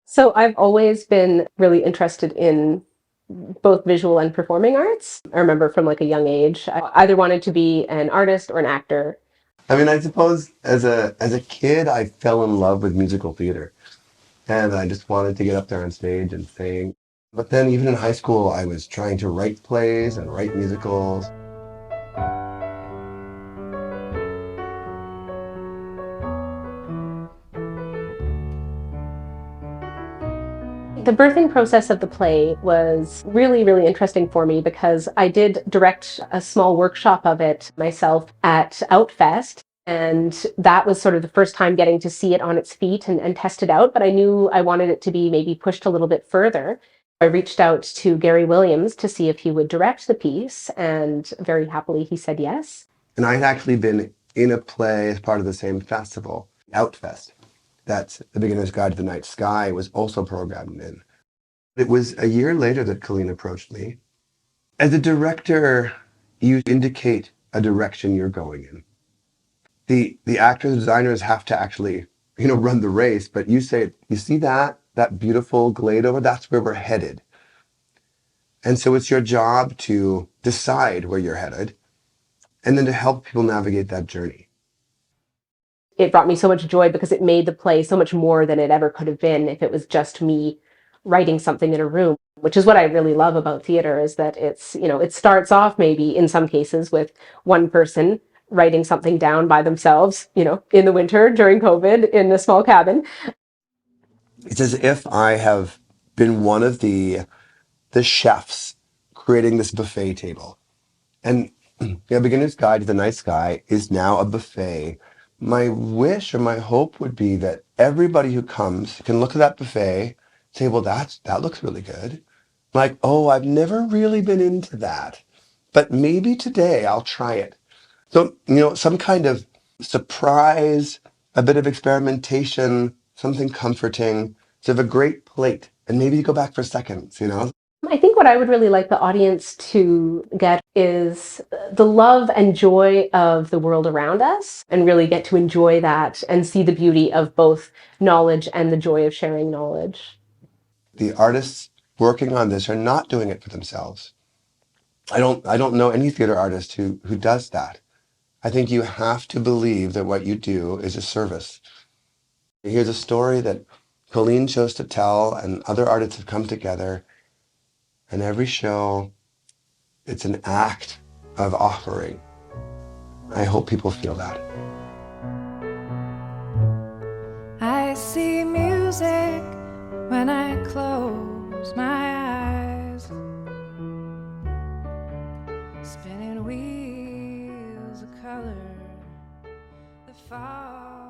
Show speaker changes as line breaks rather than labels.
So I've always been really interested in both visual and performing arts. I remember from like a young age, I either wanted to be an artist or an actor.
I mean, I suppose as a kid, I fell in love with musical theater, and I just wanted to get up there on stage and sing. But then, even in high school, I was trying to write plays and write musicals.
The birthing process of the play was really, really interesting for me because I did direct a small workshop of it myself at Outfest. And that was sort of the first time getting to see it on its feet and test it out. But I knew I wanted it to be maybe pushed a little bit further. I reached out to Garry Williams to see if he would direct the piece, and very happily he said yes.
And I'd actually been in a play as part of the same festival, Outfest, that The Beginner's Guide to the Night Sky was also programmed in. It was a year later that Colleen approached me. As a director, you indicate a direction you're going in. The actors and designers have to actually, run the race, but you say, you see that beautiful glade over, that's where we're headed. And so it's your job to decide where you're headed and then to help people navigate that journey.
It brought me so much joy because it made the play so much more than it ever could have been if it was just me writing something in a room, which is what I really love about theater, is that it starts off maybe in some cases with one person writing something down by themselves, in the winter during COVID in a small cabin.
It's as if I have been one of the chefs creating this buffet table. And Beginner's Guide to the Night Sky is now a buffet. My wish or my hope would be that everybody who comes can look at that buffet, say, well, that looks really good. Like, oh, I've never really been into that, but maybe today I'll try it. So, some kind of surprise, a bit of experimentation, something comforting, sort of a great plate. And maybe you go back for seconds.
I think what I would really like the audience to get is the love and joy of the world around us, and really get to enjoy that and see the beauty of both knowledge and the joy of sharing knowledge.
The artists working on this are not doing it for themselves. I don't know any theater artist who does that. I think you have to believe that what you do is a service. Here's a story that Colleen chose to tell, and other artists have come together, and every show, it's an act of offering. I hope people feel that.
I see music when I close my eyes, spinning wheels of color that fall.